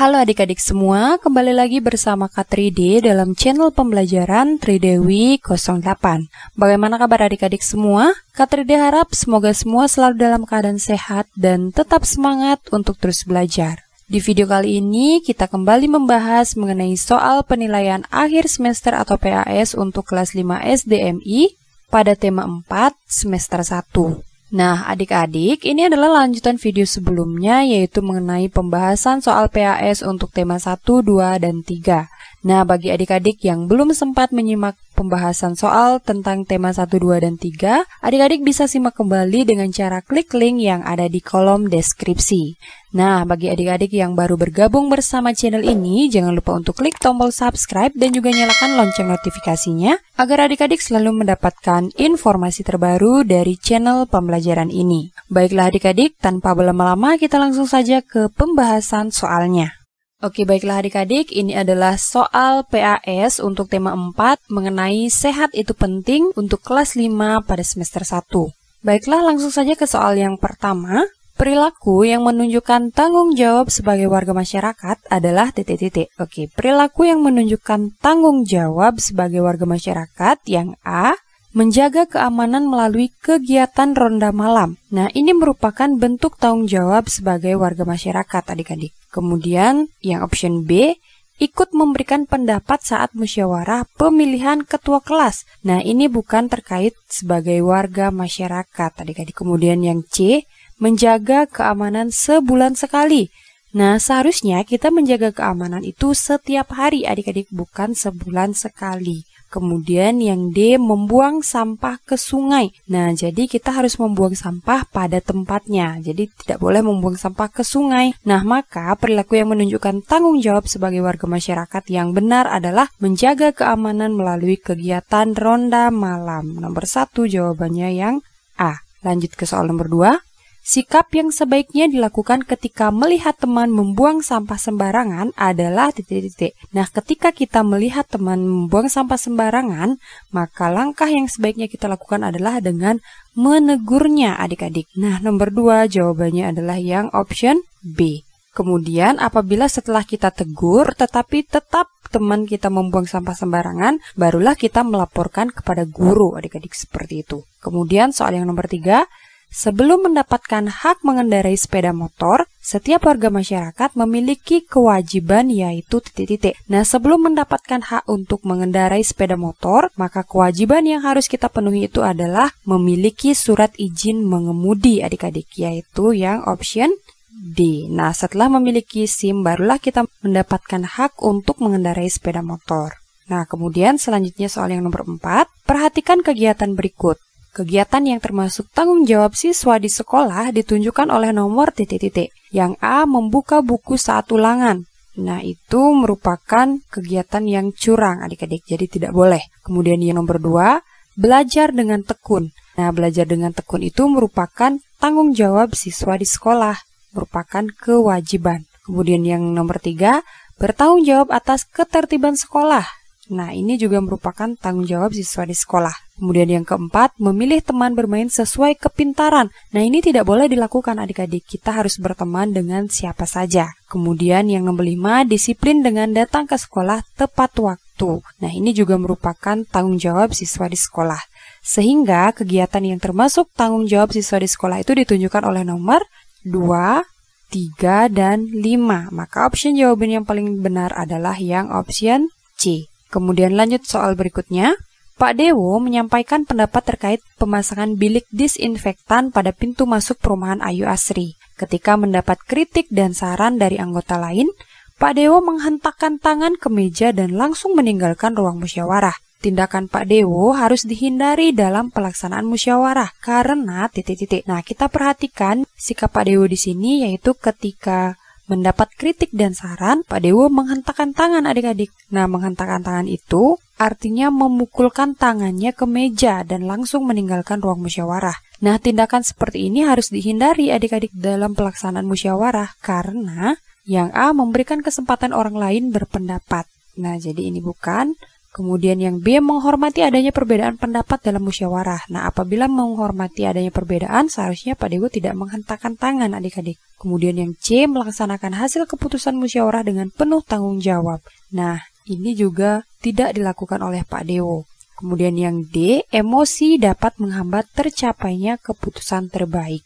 Halo adik-adik semua, kembali lagi bersama Kak Tride dalam channel pembelajaran Tridewi 08. Bagaimana kabar adik-adik semua? Kak Tride harap semoga semua selalu dalam keadaan sehat dan tetap semangat untuk terus belajar. Di video kali ini kita kembali membahas mengenai soal penilaian akhir semester atau PAS untuk kelas 5 SDMI pada tema 4 semester 1. Nah, adik-adik, ini adalah lanjutan video sebelumnya yaitu mengenai pembahasan soal PAS untuk tema 1, 2, dan 3. Nah, bagi adik-adik yang belum sempat menyimak pembahasan soal tentang tema 1, 2, dan 3, adik-adik bisa simak kembali dengan cara klik link yang ada di kolom deskripsi. Nah, bagi adik-adik yang baru bergabung bersama channel ini, jangan lupa untuk klik tombol subscribe dan juga nyalakan lonceng notifikasinya agar adik-adik selalu mendapatkan informasi terbaru dari channel pembelajaran ini. Baiklah adik-adik, tanpa berlama-lama kita langsung saja ke pembahasan soalnya. Oke, baiklah adik-adik, ini adalah soal PAS untuk tema 4 mengenai sehat itu penting untuk kelas 5 pada semester 1. Baiklah, langsung saja ke soal yang pertama. Perilaku yang menunjukkan tanggung jawab sebagai warga masyarakat adalah titik-titik. Oke, perilaku yang menunjukkan tanggung jawab sebagai warga masyarakat yang A, menjaga keamanan melalui kegiatan ronda malam. Nah, ini merupakan bentuk tanggung jawab sebagai warga masyarakat adik-adik. Kemudian yang option B, ikut memberikan pendapat saat musyawarah pemilihan ketua kelas. Nah, ini bukan terkait sebagai warga masyarakat adik-adik. Kemudian yang C, menjaga keamanan sebulan sekali. Nah, seharusnya kita menjaga keamanan itu setiap hari adik-adik, bukan sebulan sekali. Kemudian yang D, membuang sampah ke sungai. Nah, jadi kita harus membuang sampah pada tempatnya. Jadi tidak boleh membuang sampah ke sungai. Nah, maka perilaku yang menunjukkan tanggung jawab sebagai warga masyarakat yang benar adalah menjaga keamanan melalui kegiatan ronda malam. Nomor 1 jawabannya yang A. Lanjut ke soal nomor 2. Sikap yang sebaiknya dilakukan ketika melihat teman membuang sampah sembarangan adalah titik-titik. Nah, ketika kita melihat teman membuang sampah sembarangan, maka langkah yang sebaiknya kita lakukan adalah dengan menegurnya adik-adik. Nah, nomor 2 jawabannya adalah yang option B. Kemudian apabila setelah kita tegur tetapi tetap teman kita membuang sampah sembarangan, barulah kita melaporkan kepada guru adik-adik, seperti itu. Kemudian soal yang nomor 3. Sebelum mendapatkan hak mengendarai sepeda motor, setiap warga masyarakat memiliki kewajiban yaitu titik-titik. Nah, sebelum mendapatkan hak untuk mengendarai sepeda motor, maka kewajiban yang harus kita penuhi itu adalah memiliki surat izin mengemudi adik-adik, yaitu yang option D. Nah, setelah memiliki SIM, barulah kita mendapatkan hak untuk mengendarai sepeda motor. Nah, kemudian selanjutnya soal yang nomor 4, perhatikan kegiatan berikut. Kegiatan yang termasuk tanggung jawab siswa di sekolah ditunjukkan oleh nomor titik-titik. Yang A, membuka buku saat ulangan. Nah, itu merupakan kegiatan yang curang adik-adik, jadi tidak boleh. Kemudian yang nomor 2, belajar dengan tekun. Nah, belajar dengan tekun itu merupakan tanggung jawab siswa di sekolah, merupakan kewajiban. Kemudian yang nomor 3, bertanggung jawab atas ketertiban sekolah. Nah, ini juga merupakan tanggung jawab siswa di sekolah. Kemudian yang keempat, memilih teman bermain sesuai kepintaran. Nah, ini tidak boleh dilakukan adik-adik. Kita harus berteman dengan siapa saja. Kemudian yang nomor 5, disiplin dengan datang ke sekolah tepat waktu. Nah, ini juga merupakan tanggung jawab siswa di sekolah. Sehingga kegiatan yang termasuk tanggung jawab siswa di sekolah itu ditunjukkan oleh nomor 2, 3, dan 5. Maka option jawaban yang paling benar adalah yang option C. Kemudian lanjut soal berikutnya. Pak Dewo menyampaikan pendapat terkait pemasangan bilik disinfektan pada pintu masuk perumahan Ayu Asri. Ketika mendapat kritik dan saran dari anggota lain, Pak Dewo menghentakkan tangan ke meja dan langsung meninggalkan ruang musyawarah. Tindakan Pak Dewo harus dihindari dalam pelaksanaan musyawarah karena titik-titik. Nah, kita perhatikan sikap Pak Dewo di sini yaitu ketika mendapat kritik dan saran, Pak Dewo menghentakkan tangan adik-adik. Nah, menghentakkan tangan itu artinya memukulkan tangannya ke meja dan langsung meninggalkan ruang musyawarah. Nah, tindakan seperti ini harus dihindari adik-adik dalam pelaksanaan musyawarah karena yang A, memberikan kesempatan orang lain berpendapat. Nah, jadi ini bukan. Kemudian yang B, menghormati adanya perbedaan pendapat dalam musyawarah. Nah, apabila menghormati adanya perbedaan, seharusnya Pak Dewo tidak menghentakkan tangan adik-adik. Kemudian yang C, melaksanakan hasil keputusan musyawarah dengan penuh tanggung jawab. Nah, ini juga tidak dilakukan oleh Pak Dewo. Kemudian yang D, emosi dapat menghambat tercapainya keputusan terbaik.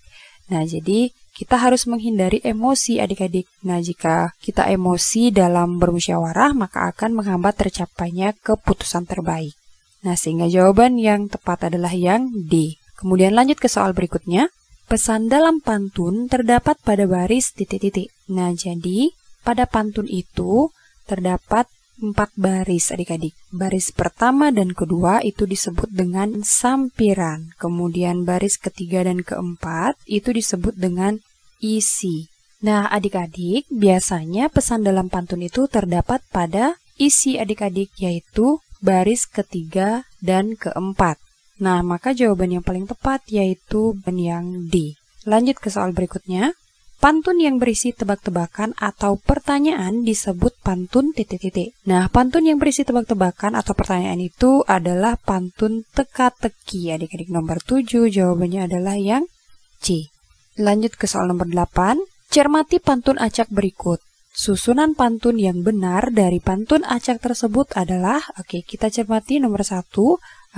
Nah, jadi kita harus menghindari emosi adik-adik. Nah, jika kita emosi dalam bermusyawarah, maka akan menghambat tercapainya keputusan terbaik. Nah, sehingga jawaban yang tepat adalah yang D. Kemudian lanjut ke soal berikutnya. Pesan dalam pantun terdapat pada baris titik-titik. Nah, jadi pada pantun itu terdapat 4 baris adik-adik. Baris pertama dan kedua itu disebut dengan sampiran. Kemudian baris ketiga dan keempat itu disebut dengan isi. Nah, adik-adik, biasanya pesan dalam pantun itu terdapat pada isi adik-adik, yaitu baris ketiga dan keempat. Nah, maka jawaban yang paling tepat yaitu yang D. Lanjut ke soal berikutnya. Pantun yang berisi tebak-tebakan atau pertanyaan disebut pantun titik-titik. Nah, pantun yang berisi tebak-tebakan atau pertanyaan itu adalah pantun teka-teki. Adik-adik, nomor 7 jawabannya adalah yang C. Lanjut ke soal nomor 8. Cermati pantun acak berikut. Susunan pantun yang benar dari pantun acak tersebut adalah, kita cermati nomor 1,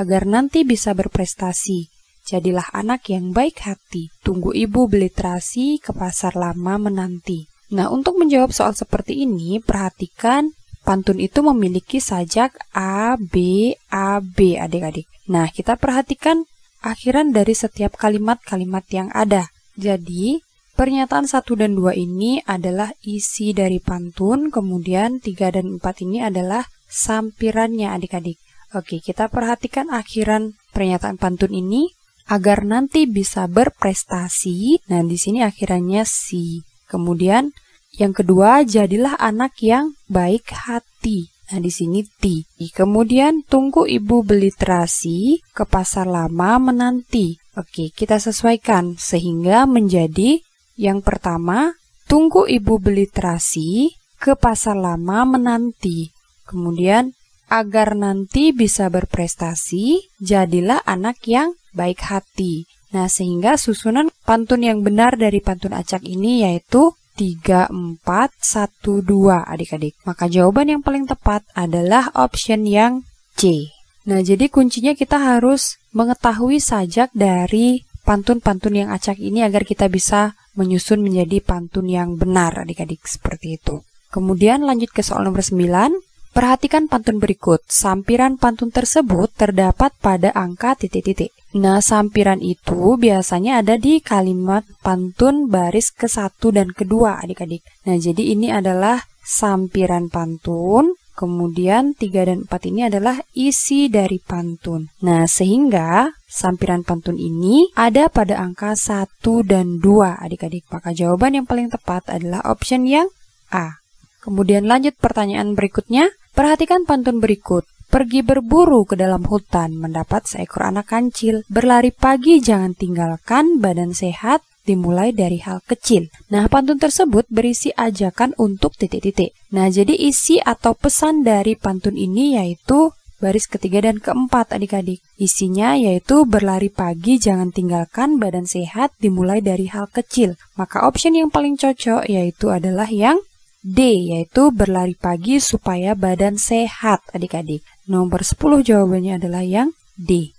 agar nanti bisa berprestasi. Jadilah anak yang baik hati, tunggu ibu beli terasi, ke pasar lama menanti. Nah, untuk menjawab soal seperti ini, perhatikan pantun itu memiliki sajak A, B, adik-adik. Nah, kita perhatikan akhiran dari setiap kalimat-kalimat yang ada. Jadi, pernyataan 1 dan 2 ini adalah isi dari pantun, kemudian 3 dan 4 ini adalah sampirannya adik-adik. Kita perhatikan akhiran pernyataan pantun ini. Agar nanti bisa berprestasi. Nah, di sini akhirannya si. Kemudian yang kedua, jadilah anak yang baik hati. Nah, di sini ti. Kemudian tunggu ibu beli terasi, ke pasar lama menanti. Kita sesuaikan sehingga menjadi yang pertama, tunggu ibu beli terasi, ke pasar lama menanti. Kemudian agar nanti bisa berprestasi, jadilah anak yang baik hati. Nah, sehingga susunan pantun yang benar dari pantun acak ini yaitu 3, 4, 1, 2 adik-adik. Maka jawaban yang paling tepat adalah option yang C. Nah, jadi kuncinya kita harus mengetahui sajak dari pantun-pantun yang acak ini agar kita bisa menyusun menjadi pantun yang benar adik-adik, seperti itu. Kemudian lanjut ke soal nomor 9. Perhatikan pantun berikut. Sampiran pantun tersebut terdapat pada angka titik-titik. Nah, sampiran itu biasanya ada di kalimat pantun baris ke-1 dan ke-2 adik-adik. Nah, jadi ini adalah sampiran pantun, kemudian 3 dan 4 ini adalah isi dari pantun. Nah, sehingga sampiran pantun ini ada pada angka 1 dan 2 adik-adik. Maka jawaban yang paling tepat adalah option yang A. Kemudian lanjut pertanyaan berikutnya. Perhatikan pantun berikut. Pergi berburu ke dalam hutan, mendapat seekor anak kancil. Berlari pagi jangan tinggalkan, badan sehat dimulai dari hal kecil. Nah, pantun tersebut berisi ajakan untuk titik-titik. Nah, jadi isi atau pesan dari pantun ini yaitu baris ketiga dan keempat adik-adik. Isinya yaitu berlari pagi jangan tinggalkan, badan sehat dimulai dari hal kecil. Maka option yang paling cocok yaitu adalah yang D, yaitu berlari pagi supaya badan sehat adik-adik. Nomor 10 jawabannya adalah yang D.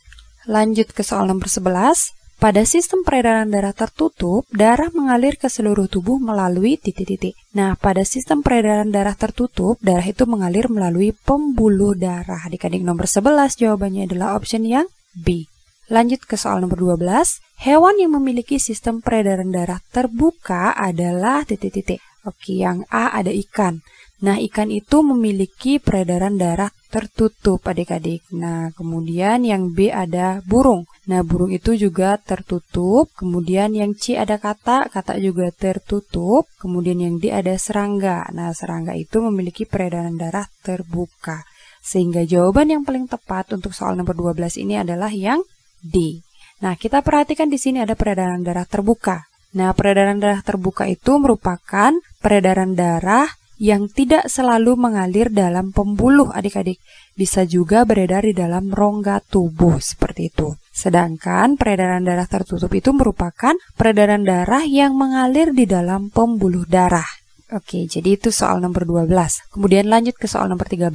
Lanjut ke soal nomor 11. Pada sistem peredaran darah tertutup, darah mengalir ke seluruh tubuh melalui titik-titik. Nah, pada sistem peredaran darah tertutup, darah itu mengalir melalui pembuluh darah. Adik-adik, nomor 11 jawabannya adalah option yang B. Lanjut ke soal nomor 12. Hewan yang memiliki sistem peredaran darah terbuka adalah titik-titik. Yang A ada ikan. Nah, ikan itu memiliki peredaran darah tertutup adik-adik. Nah, kemudian yang B ada burung. Nah, burung itu juga tertutup. Kemudian yang C ada katak juga tertutup. Kemudian yang D ada serangga. Nah, serangga itu memiliki peredaran darah terbuka. Sehingga jawaban yang paling tepat untuk soal nomor 12 ini adalah yang D. Nah, kita perhatikan di sini ada peredaran darah terbuka. Nah, peredaran darah terbuka itu merupakan peredaran darah yang tidak selalu mengalir dalam pembuluh adik-adik. Bisa juga beredar di dalam rongga tubuh seperti itu. Sedangkan peredaran darah tertutup itu merupakan peredaran darah yang mengalir di dalam pembuluh darah. Oke, jadi itu soal nomor 12. Kemudian lanjut ke soal nomor 13.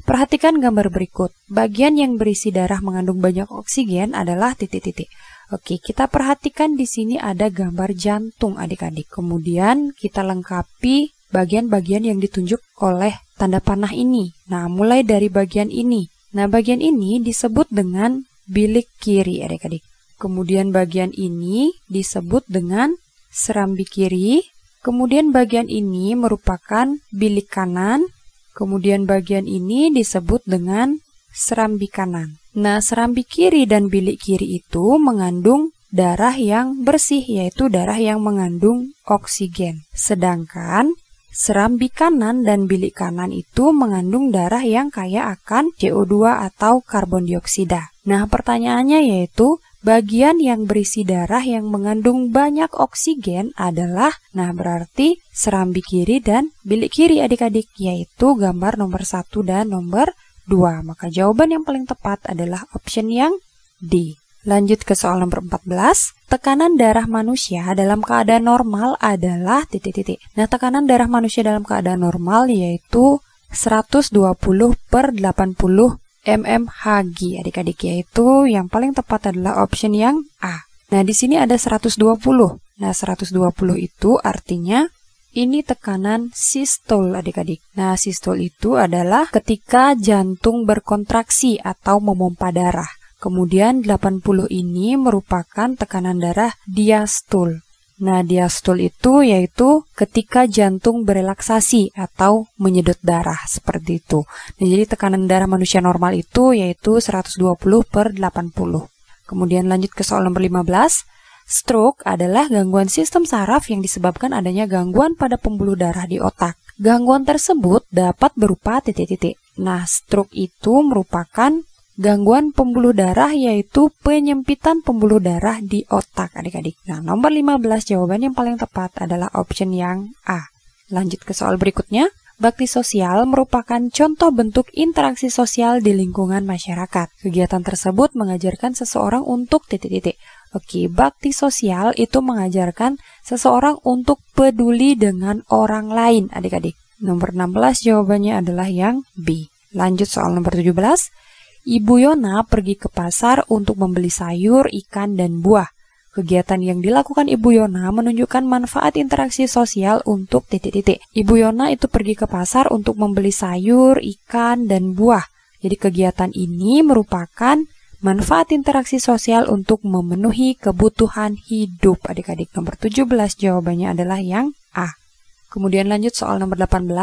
Perhatikan gambar berikut. Bagian yang berisi darah mengandung banyak oksigen adalah titik-titik. Oke, kita perhatikan di sini ada gambar jantung adik-adik. Kemudian kita lengkapi bagian-bagian yang ditunjuk oleh tanda panah ini. Nah, mulai dari bagian ini. Nah, bagian ini disebut dengan bilik kiri adik-adik. Kemudian bagian ini disebut dengan serambi kiri. Kemudian bagian ini merupakan bilik kanan. Kemudian bagian ini disebut dengan serambi kanan. Nah, serambi kiri dan bilik kiri itu mengandung darah yang bersih, yaitu darah yang mengandung oksigen. Sedangkan serambi kanan dan bilik kanan itu mengandung darah yang kaya akan CO2 atau karbon dioksida. Nah, pertanyaannya yaitu bagian yang berisi darah yang mengandung banyak oksigen adalah, nah berarti serambi kiri dan bilik kiri adik-adik, yaitu gambar nomor 1 dan nomor 2. Maka jawaban yang paling tepat adalah option yang D. Lanjut ke soal nomor 14. Tekanan darah manusia dalam keadaan normal adalah titik-titik. Nah, tekanan darah manusia dalam keadaan normal yaitu 120/80 mmHg adik-adik, yaitu yang paling tepat adalah option yang A. Nah, di sini ada 120. Nah, 120 itu artinya ini tekanan sistol adik-adik. Nah, sistol itu adalah ketika jantung berkontraksi atau memompa darah. Kemudian 80 ini merupakan tekanan darah diastol. Nah, diastol itu yaitu ketika jantung berelaksasi atau menyedot darah seperti itu. Nah, jadi tekanan darah manusia normal itu yaitu 120/80. Kemudian lanjut ke soal nomor 15. Stroke adalah gangguan sistem saraf yang disebabkan adanya gangguan pada pembuluh darah di otak. Gangguan tersebut dapat berupa titik-titik. Nah, stroke itu merupakan gangguan pembuluh darah yaitu penyempitan pembuluh darah di otak adik-adik. Nah, nomor 15 jawaban yang paling tepat adalah option yang A. Lanjut ke soal berikutnya. Bakti sosial merupakan contoh bentuk interaksi sosial di lingkungan masyarakat. Kegiatan tersebut mengajarkan seseorang untuk titik-titik. Oke, bakti sosial itu mengajarkan seseorang untuk peduli dengan orang lain adik-adik. Nomor 16 jawabannya adalah yang B. Lanjut soal nomor 17. Ibu Yona pergi ke pasar untuk membeli sayur, ikan, dan buah. Kegiatan yang dilakukan Ibu Yona menunjukkan manfaat interaksi sosial untuk titik-titik. Ibu Yona itu pergi ke pasar untuk membeli sayur, ikan, dan buah. Jadi kegiatan ini merupakan manfaat interaksi sosial untuk memenuhi kebutuhan hidup. Adik-adik, nomor 17 jawabannya adalah yang A. Kemudian lanjut soal nomor 18.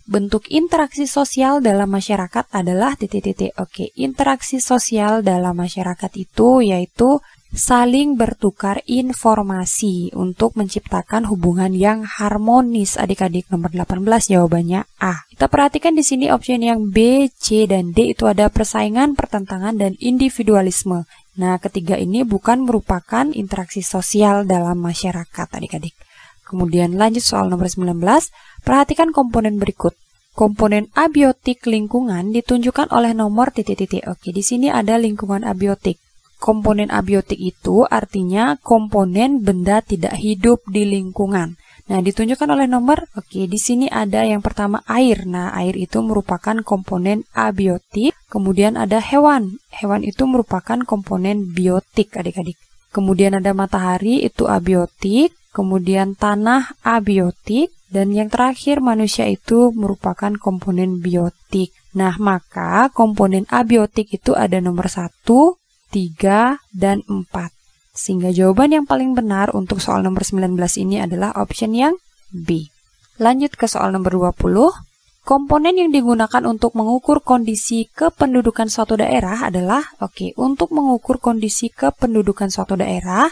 Bentuk interaksi sosial dalam masyarakat adalah titik-titik. Oke, interaksi sosial dalam masyarakat itu yaitu saling bertukar informasi untuk menciptakan hubungan yang harmonis. Adik-adik, nomor 18 jawabannya A. Kita perhatikan di sini option yang B, C, dan D itu ada persaingan, pertentangan, dan individualisme. Nah, ketiga ini bukan merupakan interaksi sosial dalam masyarakat adik-adik. Kemudian lanjut soal nomor 19. Perhatikan komponen berikut. Komponen abiotik lingkungan ditunjukkan oleh nomor titik-titik. Oke, di sini ada lingkungan abiotik. Komponen abiotik itu artinya komponen benda tidak hidup di lingkungan. Nah, ditunjukkan oleh nomor, oke, di sini ada yang pertama air. Nah, air itu merupakan komponen abiotik. Kemudian ada hewan. Hewan itu merupakan komponen biotik, adik-adik. Kemudian ada matahari, itu abiotik. Kemudian tanah abiotik. Dan yang terakhir manusia itu merupakan komponen biotik. Nah, maka komponen abiotik itu ada nomor 1, 3, dan 4. Sehingga jawaban yang paling benar untuk soal nomor 19 ini adalah option yang B. Lanjut ke soal nomor 20. Komponen yang digunakan untuk mengukur kondisi kependudukan suatu daerah adalah, oke, untuk mengukur kondisi kependudukan suatu daerah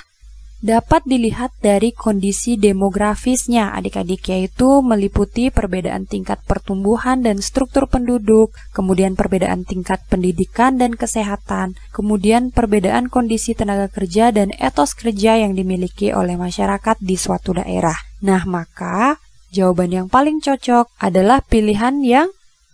dapat dilihat dari kondisi demografisnya adik-adik, yaitu meliputi perbedaan tingkat pertumbuhan dan struktur penduduk, kemudian perbedaan tingkat pendidikan dan kesehatan, kemudian perbedaan kondisi tenaga kerja dan etos kerja yang dimiliki oleh masyarakat di suatu daerah. Nah, maka Jawaban yang paling cocok adalah pilihan yang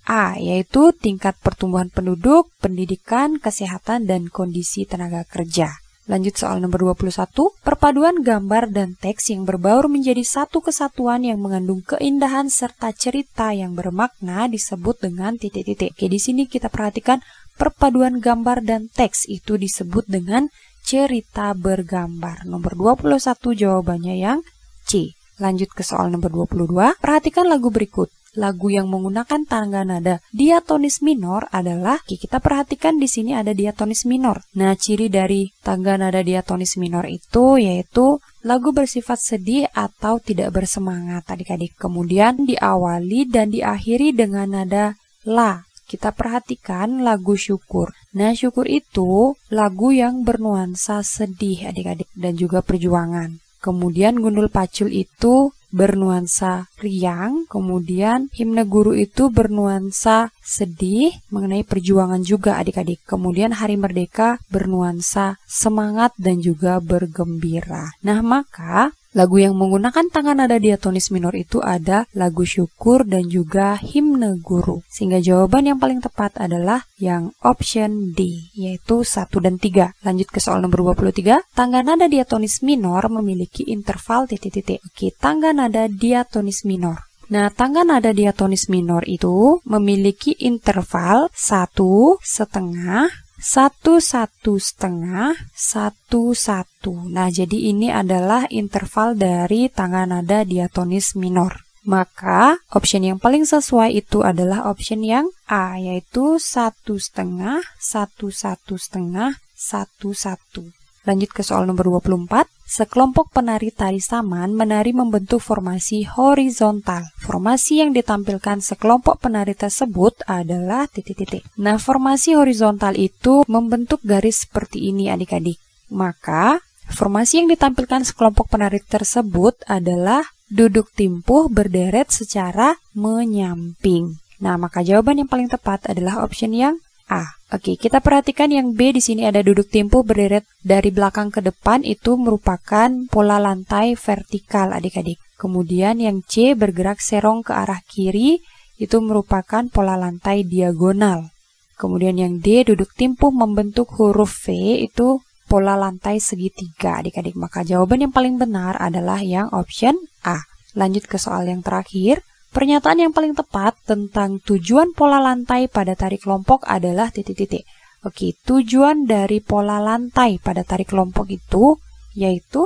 A, yaitu tingkat pertumbuhan penduduk, pendidikan, kesehatan, dan kondisi tenaga kerja. Lanjut soal nomor 21, perpaduan gambar dan teks yang berbaur menjadi satu kesatuan yang mengandung keindahan serta cerita yang bermakna disebut dengan titik-titik. Oke, di sini kita perhatikan perpaduan gambar dan teks itu disebut dengan cerita bergambar. Nomor 21 jawabannya yang C. Lanjut ke soal nomor 22, perhatikan lagu berikut. Lagu yang menggunakan tangga nada diatonis minor adalah, kita perhatikan di sini ada diatonis minor. Nah, ciri dari tangga nada diatonis minor itu yaitu lagu bersifat sedih atau tidak bersemangat adik-adik. Kemudian diawali dan diakhiri dengan nada la. Kita perhatikan lagu syukur. Nah, syukur itu lagu yang bernuansa sedih adik-adik dan juga perjuangan. Kemudian gundul pacul itu bernuansa riang, kemudian himne guru itu bernuansa sedih mengenai perjuangan juga adik-adik. Kemudian hari merdeka bernuansa semangat dan juga bergembira. Nah, maka lagu yang menggunakan tangga nada diatonis minor itu ada lagu syukur dan juga himne guru. Sehingga jawaban yang paling tepat adalah yang option D, yaitu 1 dan 3. Lanjut ke soal nomor 23. Tangga nada diatonis minor memiliki interval titik-titik. Oke, tangga nada diatonis minor. Nah, tangga nada diatonis minor itu memiliki interval 1, setengah, 1, 1 setengah, 1, 1. Nah, jadi ini adalah interval dari tangga nada diatonis minor. Maka, option yang paling sesuai itu adalah option yang A, yaitu 1 setengah, 1, 1 setengah, 1, 1. Lanjut ke soal nomor 24. Sekelompok penari tari saman menari membentuk formasi horizontal. Formasi yang ditampilkan sekelompok penari tersebut adalah titik-titik. Nah, formasi horizontal itu membentuk garis seperti ini adik-adik. Maka, formasi yang ditampilkan sekelompok penari tersebut adalah duduk timpuh berderet secara menyamping. Nah, maka jawaban yang paling tepat adalah option yang A. Oke, kita perhatikan yang B di sini ada duduk timpuh berderet dari belakang ke depan, itu merupakan pola lantai vertikal adik-adik. Kemudian yang C bergerak serong ke arah kiri, itu merupakan pola lantai diagonal. Kemudian yang D duduk timpuh membentuk huruf V, itu pola lantai segitiga adik-adik. Maka jawaban yang paling benar adalah yang option A. Lanjut ke soal yang terakhir. Pernyataan yang paling tepat tentang tujuan pola lantai pada tari kelompok adalah titik-titik. Oke, tujuan dari pola lantai pada tari kelompok itu yaitu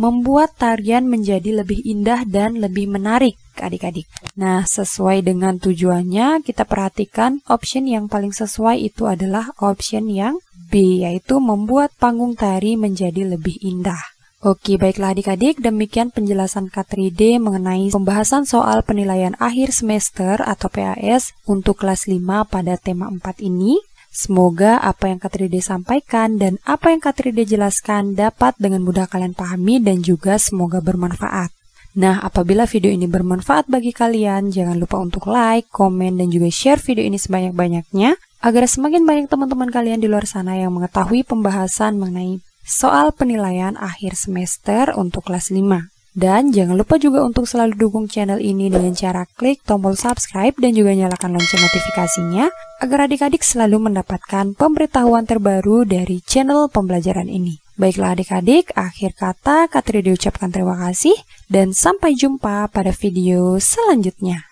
membuat tarian menjadi lebih indah dan lebih menarik adik-adik. Nah, sesuai dengan tujuannya, kita perhatikan option yang paling sesuai itu adalah option yang B, yaitu membuat panggung tari menjadi lebih indah. Oke, baiklah adik-adik, demikian penjelasan K3D mengenai pembahasan soal penilaian akhir semester atau PAS untuk kelas 5 pada tema 4 ini. Semoga apa yang K3D sampaikan dan apa yang K3D jelaskan dapat dengan mudah kalian pahami dan juga semoga bermanfaat. Nah, apabila video ini bermanfaat bagi kalian, jangan lupa untuk like, komen, dan juga share video ini sebanyak-banyaknya agar semakin banyak teman-teman kalian di luar sana yang mengetahui pembahasan mengenai soal penilaian akhir semester untuk kelas 5. Dan jangan lupa juga untuk selalu dukung channel ini dengan cara klik tombol subscribe dan juga nyalakan lonceng notifikasinya agar adik-adik selalu mendapatkan pemberitahuan terbaru dari channel pembelajaran ini. Baiklah adik-adik, akhir kata K3D ucapkan terima kasih dan sampai jumpa pada video selanjutnya.